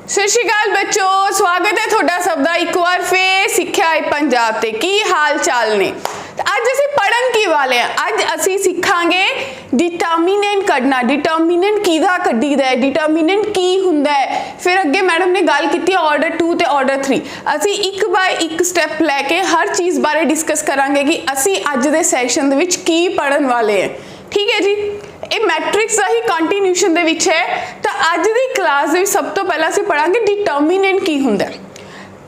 सत श्री अकाल बच्चों, स्वागत है थोड़ा सबका एक बार फिर सिक्ख्या है पंजाब ते की हाल चाल ने। अज असी पढ़न की वाले हैं। अज असी सीखांगे डिटर्मिनेंट कढ़ना। डिटर्मिनेंट किहदा कढ़ीदा है, डिटर्मिनेंट की हुंदा है। फिर अगे मैडम ने गल की ऑर्डर 2 ते ऑर्डर 3। असी एक बाय एक स्टैप लैके हर चीज़ बारे डिस्कस करांगे कि असी अज दे सैशन दे विच की पढ़न वाले हैं। ठीक है जी, ये मैट्रिक्स का ही कंटिन्यूएशन दे विच है। तो अज दी क्लास दे विच सब तो पहला असीं पढ़ांगे डिटर्मिनेंट की हुंदा है।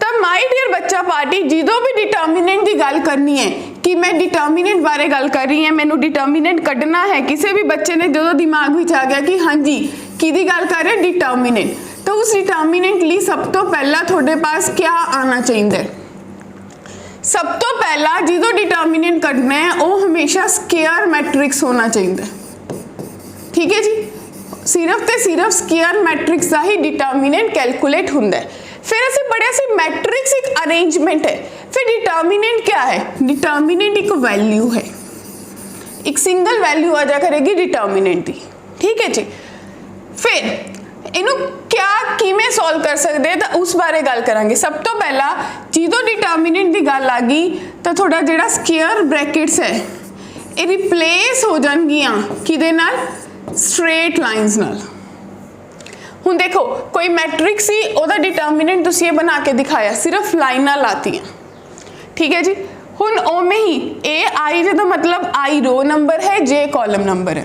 तो माय डियर बच्चा पार्टी, जो भी डिटर्मिनेंट की गल करनी है कि मैं डिटर्मिनेंट बारे गल कर रही है, मैनू डिटर्मिनेंट कढ़ना है, किसी भी बच्चे ने जो दिमाग में आ गया कि हाँ जी किहदी गल कर रहे डिटर्मिनेंट, तो उस डिटर्मिनेंट लिए सब तो पहला थोड़े पास क्या आना चाहिए? सब तो पहला जो डिटर्मिनेंट कढ़ना है वो हमेशा स्केयर मैट्रिक्स होना चाहिए। ठीक है जी, सिर्फ तो सिर्फ स्केयर मैट्रिक्स का ही डिटर्मिनेंट कैलकुलेट होंदा है। फिर असीं पढ़िया सी मैट्रिक्स एक अरेंजमेंट है। फिर डिटर्मिनेंट क्या है? डिटर्मिनेंट एक वैल्यू है, एक सिंगल वैल्यू आ जा करेगी डिटर्मिनेंट की। ठीक है जी, फिर इनू क्या किमें सॉल्व कर सकते हैं तो उस बारे गल करांगे। सब तो पहला जो डिटर्मिनेंट की गल आ गई तो थोड़ा जिहड़ा स्केयर ब्रैकेट्स है ये रिप्लेस हो जाएगियां किहदे नाल? स्ट्रेट लाइन्स नाल। हुण देखो कोई मैट्रिक्स ही ओदा डिटर्मिनेंट तुसीं ये बना के दिखाया, सिर्फ लाइनां लातियां। ठीक है जी, हुण ओवें ही ए आई जो मतलब आई रो नंबर है, जे कॉलम नंबर है।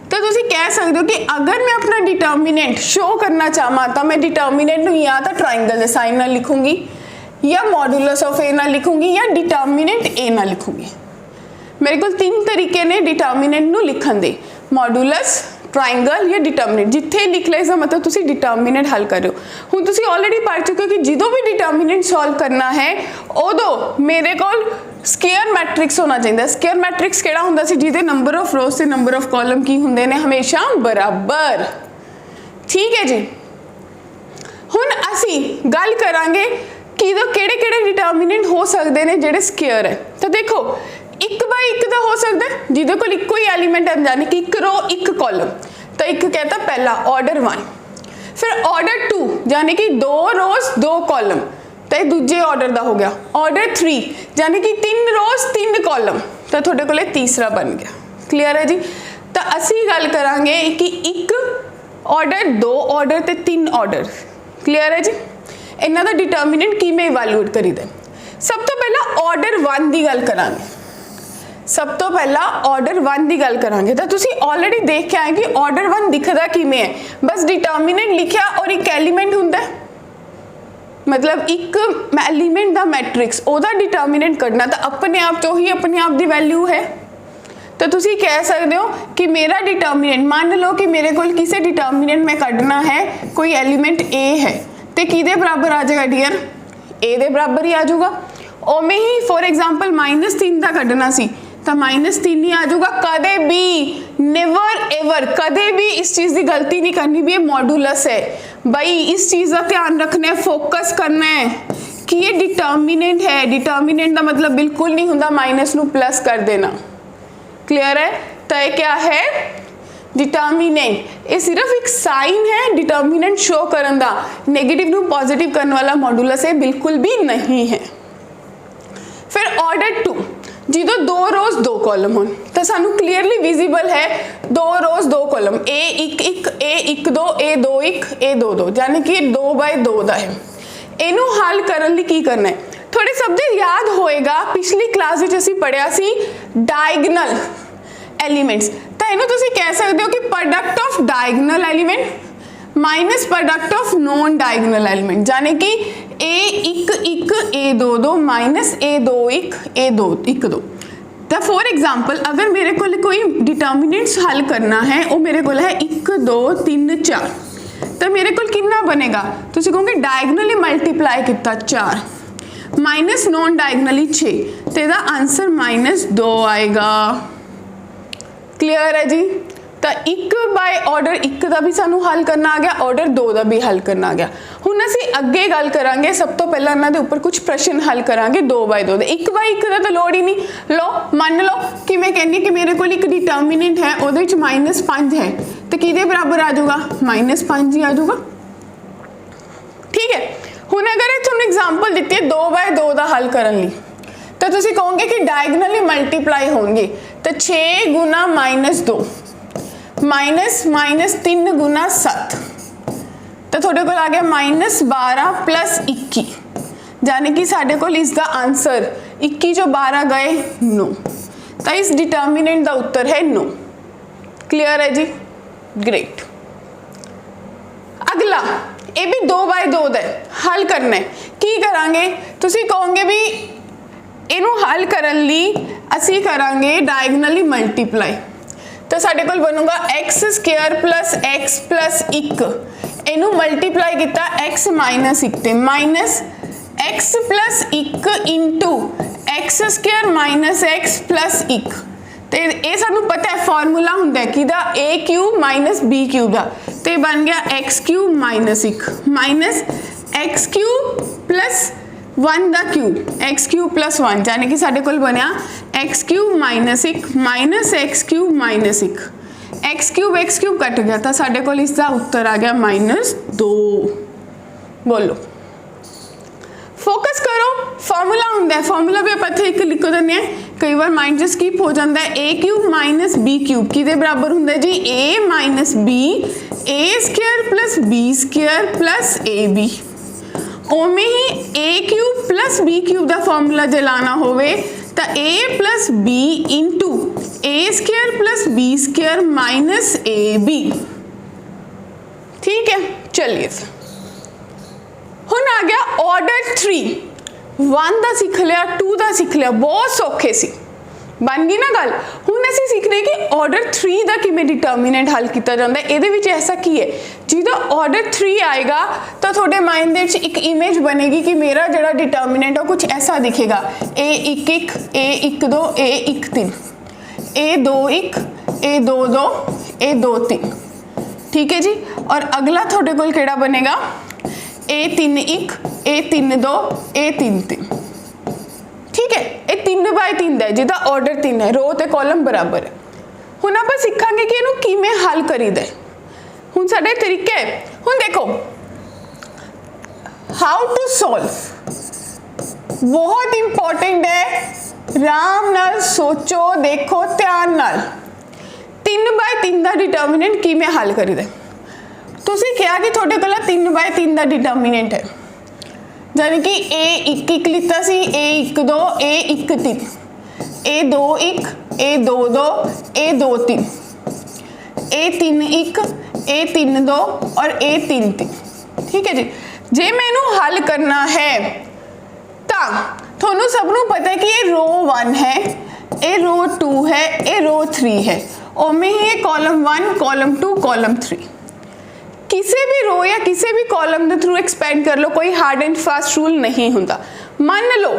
तो तुसीं कह सकते हो कि अगर मैं अपना डिटर्मिनेंट शो करना चाहवां तो मैं डिटर्मिनेंट नूं या तो ट्राइंगल के साइन नाल लिखूंगी, या मॉड्यूलस ऑफ ए नाल लिखूंगी, या डिटर्मिनेंट ए नाल लिखूंगी। मेरे को 3 तरीके ने डिटर्मिनेंट नूं लिखण दे, मॉड्यूलस, ट्राइंगल या डिटर्मिनेंट। जिथे लिख ले इसका मतलब तुसी डिटर्मिनेंट हल कर रहे हो। हुण तुसी ऑलरेडी पढ़ चुके हो कि जो भी डिटर्मिनेंट सॉल्व करना है उदों मेरे को स्केयर मैट्रिक्स होना चाहिए। स्केयर मैट्रिक्स केड़ा हुंदा सी? जिहदे नंबर ऑफ रोज से नंबर ऑफ कॉलम की हुंदे ने हमेशा बराबर। ठीक है जी, हुण असी गल करांगे कि केड़े-केड़े डिटर्मिनेंट हो सकते हैं जिहड़े स्केयर है। तो देखो एक बाय एक का हो सकता है जिहदे कोल इक्को ही एलीमेंट है, यानी कि एक रो एक कॉलम। तो एक कहता पहला ऑर्डर 1, फिर ऑर्डर 2 यानी कि 2 रोज 2 कॉलम, तो ये दूजे ऑर्डर का हो गया। ऑर्डर 3 यानी कि 3 रोज 3 कॉलम, तो थोड़े को तीसरा बन गया। क्लीयर है जी। तो असी गल करांगे कि एक ऑर्डर 2 ऑर्डर ते 3 ऑर्डर। क्लीयर है जी। इन्हां दा डिटर्मिनेंट किवें इवैल्यूएट करीदा? सब तो पहला ऑर्डर 1 की गल करांगे। सब तो पहला ऑर्डर 1 की गल करांगे। तो तुसी ऑलरेडी देख के आए कि ऑर्डर 1 दिखदा किवें है? बस डिटर्मिनेंट लिखिया और एक एलीमेंट हुंदा है, मतलब एक एलीमेंट का मैट्रिक्स ओदा डिटर्मिनेंट करना, तो अपने आप तो ही अपने आप की वैल्यू है। तो तुसी कह सकते हो कि मेरा डिटर्मिनेंट, मान लो कि मेरे को किसी डिटर्मिनेंट में कढ़ना है कोई एलीमेंट ए है, तो किहदे बराबर आ जाएगा डियर? ए दे बराबर ही आ जाऊगा। ओवें ही फॉर एग्जाम्पल -3 का कढ़ना सी तो -3 ही आ जाऊगा। कदे भी, नेवर एवर, कदे भी इस चीज़ की गलती नहीं करनी भी ये मॉड्यूलस है। भाई इस चीज़ का ध्यान रखना है, फोकस करना है कि ये डिटर्मिनेंट है। डिटर्मिनेंट का मतलब बिल्कुल नहीं होता माइनस नू प्लस कर देना। क्लियर है? तो ये क्या है? डिटर्मिनेंट ये सिर्फ एक साइन है डिटर्मिनेंट शो करन दा, नेगेटिव नू पॉजिटिव करने वाला मॉड्यूलस है बिल्कुल भी नहीं है। फिर ऑर्डर 2 जो 2 रोज 2 कॉलम हो, तो सानू क्लीयरली विजिबल है 2 रोज 2 column, A1 1 A1 2 A2 1 A2 2, यानी कि 2 बाय 2 का है। इनू हल करने लिए की करना है? थोड़े सब्जेक्ट याद होएगा पिछली क्लास में असीं पढ़िया सी डायगनल एलीमेंट्स। तो इनू तुसीं कह सकते हो कि product of diagonal element minus product of non diagonal element, यानी कि A1 1 A2 2 minus A2 1 A2 1 2। तो फॉर एग्जाम्पल अगर मेरे को कोई डिटर्मिनेंट्स हल करना है वो मेरे को है 1 2 3 4, तो मेरे को कितना बनेगा? तुसीं कहोगे डायगनली मल्टीप्लाई किया 4 माइनस नॉन डायगनली 6, तो इसका आंसर -2 आएगा। क्लियर है जी। तो 1 बाय ऑर्डर 1 का भी सानू हल करना आ गया, ऑर्डर 2 का भी हल करना आ गया। हुण असीं अगे गल करांगे, सब तो पहला इन्हां दे उपर कुछ प्रश्न हल करांगे 2 बाय 2 दे। 1 बाय 1 का तो लोड़ ही नहीं। लो मान लो कि मैं कहनी कि मेरे को एक डिटर्मिनेंट है उहदे विच -5 है, तो किहदे बराबर आ जाऊगा? -5 ही आ जाऊगा। ਹੁਣ अगर तुहानू एग्जाम्पल दी है 2/2 का हल करने लई, तो तुसीं कहोगे कि डायगनली मल्टीप्लाई होंगे, तो 6 गुना -2 माइनस 3 गुना 7, तो थोड़े को आ गया -12 प्लस 21, यानी कि साढ़े को इसका आंसर 21 जो 12 गए 9, तो इस डिटर्मिनेंट का उत्तर है 9। क्लियर है जी, ग्रेट। अगला ये भी 2/2 का हल करना है, की करांगे, तुसीं कहोगे भी इनू हल करने लई असी करांगे डायगनली मल्टीप्लाई, तो साढ़े कोल बनूगा x² प्लस x प्लस 1, इनू मल्टीप्लाई किया x माइनस 1 ते minus x plus 1 into x² minus x plus 1, तो ये सानू पता है फॉर्मूला हुंदा है किदा a³ माइनस b³ का, तो बन गया x³ minus 1 minus x³ plus 1 का क्यूब, x³ प्लस 1, यानी कि साढ़े कोल बनया x³ minus 1 minus x³ minus 1, x³ cut गया, तो साढ़े कोल इसका उत्तर आ गया -2। बोलो, फोकस करो, फॉर्मूला होंदा है, फॉर्मूला भी आप इत्थे एक लिख देने हैं, कई बार माइंड जो स्किप हो जाता है। a³ माइनस b³ किहदे बराबर होंदा है जी, a minus b, a² plus b² plus ab। उमें ही a³ प्लस b³ का फॉर्मूला जे लाना होवे तो a plus b into a² plus b² minus ab। ठीक है, चलिए हुण आ गया ऑर्डर 3, 1 का सीख लिया, 2 का सीख लिया, बहुत सौखे सी बन गई ना गल। हुण असीं सीखने कि ऑर्डर 3 का किवें डिटर्मिनेंट हल किया जाता है। ये ऐसा की है जिदा ऑर्डर 3 आएगा तो थोड़े माइंड दे एक इमेज बनेगी कि मेरा जो डिटर्मिनेंट है कुछ ऐसा दिखेगा, a11 a12 a13 a21 a22 a23। ठीक है जी, और अगला थोड़े कोल केड़ा बनेगा a31 a32 a33। ठीक है, ये 3/3 है जिदा ऑर्डर 3 है, रो ते कॉलम बराबर है। हुण आपां सीखांगे कि इहनूं किवें हल करीदा है। हुण साडे तरीके है, हुण देखो हाउ टू सॉल्व, बहुत इंपॉर्टेंट है, राम नाल सोचो, देखो ध्यान नाल। 3/3 का डिटर्मिनेंट किवें हल करीदा है। तुसीं कहा कि थोड़े कोल 3/3 का डिटर्मिनेंट है, यानी कि a11 लिता सी, a12 a13 a21 a22 a23 a31 a32 और a33। ठीक है जी, जे मैं इनू हल करना है तो थोनू सबनू पता है कि ये रो 1 है, ये रो 2 है, ये रो 3 है, उमें ही ये कॉलम 1 कॉलम 2 कॉलम 3। किसी भी रो या किसी भी कॉलम के थ्रू एक्सपेंड कर लो, कोई हार्ड एंड फास्ट रूल नहीं होता। मान लो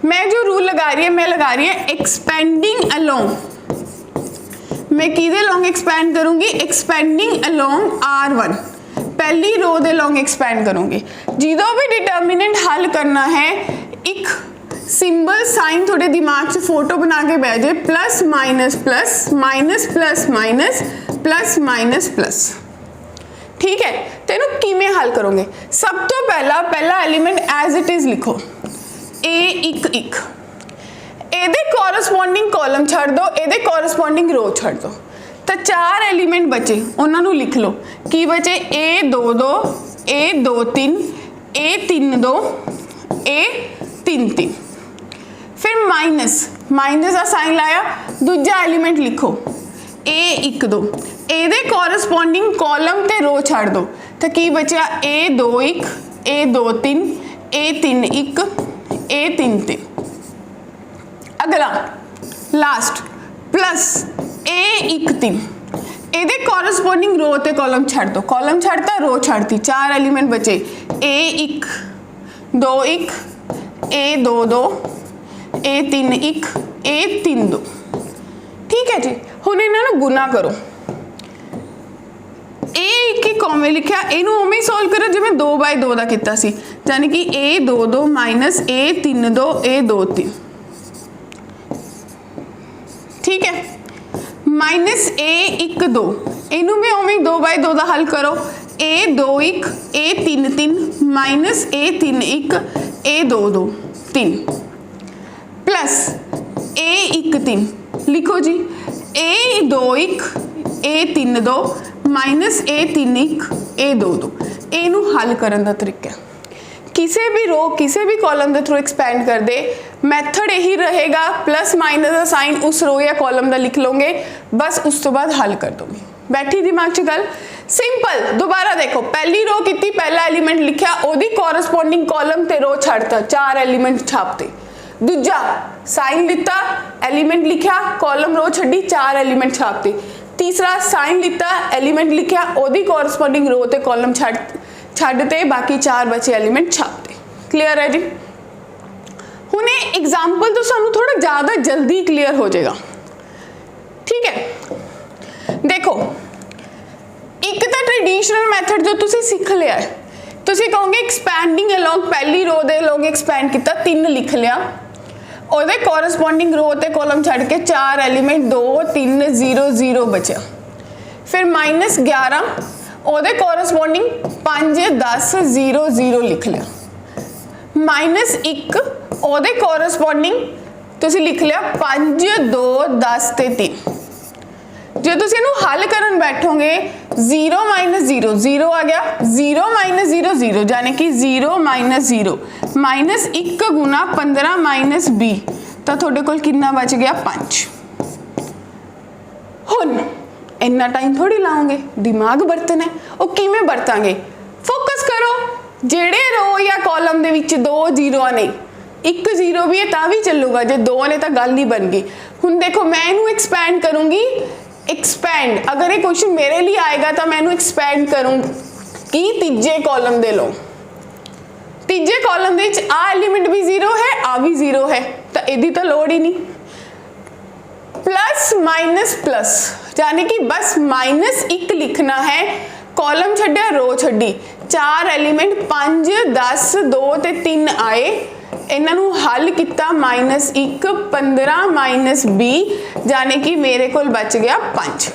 मैं जो रूल लगा रही है, मैं लगा रही है एक्सपेंडिंग अलोंग, मैं किधे लॉन्ग एक्सपेंड करूंगी, एक्सपेंडिंग अलोंग R1, पहली रो दे लॉन्ग एक्सपेंड करूंगी। जो भी डिटर्मिनेंट हल करना है, एक सिंबल साइन थोड़े दिमाग से फोटो बना के बैठ जाए, plus minus plus minus plus minus plus minus plus. ठीक है, तो इनू किवें हल करोगे। सब तो पहला एलिमेंट एज इट इज लिखो, a11, एदे कॉरस्पॉन्डिंग कॉलम छड़ दो, एदे कॉरस्पॉन्डिंग रो छड़ दो, तो 4 एलिमेंट बचे, उन्होंने लिख लो। की बचे a22 a23 a32 a33। फिर माइनस का साइन लाया, दूजा एलिमेंट लिखो a12, एदे कॉरस्पॉन्डिंग कॉलम ते रो छड़ दो, तो की बचा a21 a23 a31 a33। अगला लास्ट प्लस a13, एदे कॉरस्पॉन्डिंग रो ते कॉलम छड़ दो, कॉलम छड़ता रो छड़ती, 4 एलिमेंट बचे a1 21 a22 a31 a32। ठीक है जी, हुण इन्हां गुना करो, a1 कॉमे लिखा, इनू उमें सॉल्व करो जिवें 2/2 का किया सी, यानी कि a22 माइनस a32 a23। ठीक है, माइनस a12, इनू भी उमें 2/2 का हल करो, A21 A33 minus A31 A22 3 plus A13 लिखो जी A21 A32 minus A31 A22 ਇਹਨੂੰ हल करन ਦਾ तरीका किसी भी रो किसी भी कॉलम के थ्रू एक्सपैंड कर दे मैथड यही रहेगा प्लस माइनस का साइन उस रो या कॉलम का लिख लोगे बस उस तो बाद हल कर दोगे बैठी दिमाग च गल सिंपल दोबारा देखो पहली रो की पहला एलीमेंट लिखा ओदी कॉरस्पोंडिंग कॉलम ते रो छाड़ता 4 एलीमेंट छापते दूजा साइन लिता एलीमेंट लिखा कॉलम रो छड़ी 4 एलीमेंट छापते तीसरा साइन लिता एलीमेंट लिखा ओदी कॉरस्पोंडिंग रो ते कॉलम छाड़ते बाकी 4 बचे एलीमेंट छापते क्लियर है जी हुणे एग्जाम्पल तो सानू थोड़ा ज़्यादा जल्दी क्लियर हो जाएगा ठीक है देखो एक तो ट्रेडिशनल मैथड जो तुसी सीख लिया है तुसी कहोगे एक्सपैंडिंग अलोंग पहली रो दे अलोंग एक्सपैंड किया 3 लिख लिया ਉਹਦੇ कॉरस्पोंडिंग रो ते कॉलम छड़ के 4 एलीमेंट 2 3 0 0 बचा फिर -11 ਉਹਦੇ कॉरस्पोंडिंग 5 10 0 0 लिख लिया -1 ਉਹਦੇ कॉरस्पोंडिंग ਤੁਸੀਂ लिख लिया 5 2 10 ਤੇ 3 जो ਤੁਸੀਂ ਇਹਨੂੰ हल करन बैठोगे 0 0 0 आ गया 0 0 0 यानी कि 0 0 -1 गुना 15 -20 तो थोड़े कोल कितना बच गया 5 हुण इन्ना टाइम थोड़ी लाओगे दिमाग बरतना है वो किवें बरतांगे फोकस करो जेड़े रो या कॉलम दे विच 2 जीरो नहीं 1 0 भी है तां भी चलूगा जे 2 ने तो गल ही बन गई हुण देखो मैं इनू एक्सपैंड करूँगी एक्सपैंड अगर ये क्वेश्चन मेरे लिए आएगा तो मैं एक्सपैंड करूँगी तीजे कॉलम दे लो तीजे कॉलम दे आ एलीमेंट भी 0 है आ भी 0 है तो यदी तो लोड़ ही नहीं प्लस माइनस प्लस यानी कि बस -1 लिखना है कॉलम छड्या रो छड्डी 4 एलीमेंट 5 10 2 ते 3 आए इन्हों हल किया -1 15 -20 यानी कि मेरे को बच गया 5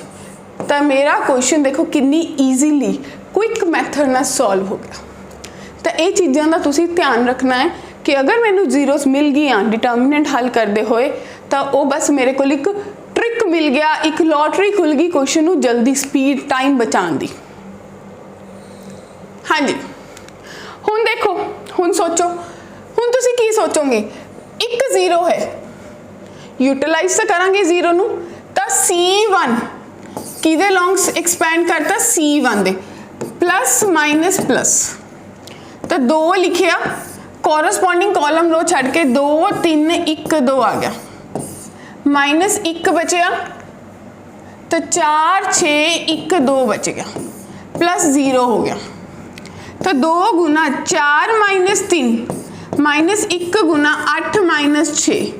तो मेरा क्वेश्चन देखो कितनी ईजीली क्विक मैथड में सॉल्व हो गया तो ये चीज़ों का तुसी ध्यान रखना है कि अगर मैनू जीरोस मिल गई डिटर्मिनेंट हल करते हुए तो वो बस मेरे को एक ट्रिक मिल गया एक लॉटरी खुल गई क्वेश्चन को जल्दी स्पीड टाइम बचाने की हाँ जी हुण देखो हुण सोचो हुण तुसी की सोचोगे 1 0 है यूटिलाइज तो करांगे 0 नू तो C1 किदे लॉन्ग एक्सपैंड करता C1 दे प्लस माइनस प्लस तो 2 लिखिया कॉरस्पोंडिंग कॉलम रो छड़ के 2 3 1 2 आ गया -1 बचया तो 4 6 1 2 बच गया प्लस 0 हो गया तो 2 गुना 4 -3 -1 गुना 8 -6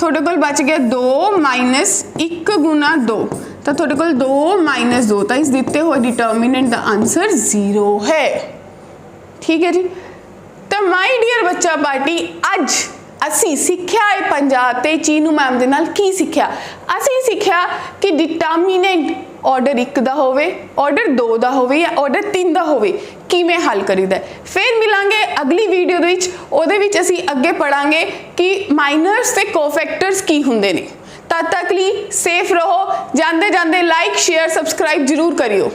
थोड़े कोल बच गया 2 -1 गुना 2 तो थोड़े कोल 2 -2 तो इस दिते हुए डिटर्मिनेंट का आंसर 0 है ठीक है जी तो माय डियर बच्चा पार्टी अज असी सीखिया है पंजाब ते चीनू मैम दे नाल की सीखिया असी सीखिया कि डिटर्मिनेंट ऑर्डर 1 दा होवे ऑर्डर 2 दा होवे या ऑर्डर 3 दा होवे किवें हल करीदा फिर मिलांगे अगली वीडियो दे विच ओदे विच असी अगे पढ़ांगे कि माइनर्स ते कोफैक्टर्स की हुंदे ने तद तक ली सेफ रहो जांदे जांदे लाइक शेयर सब्सक्राइब जरूर करियो।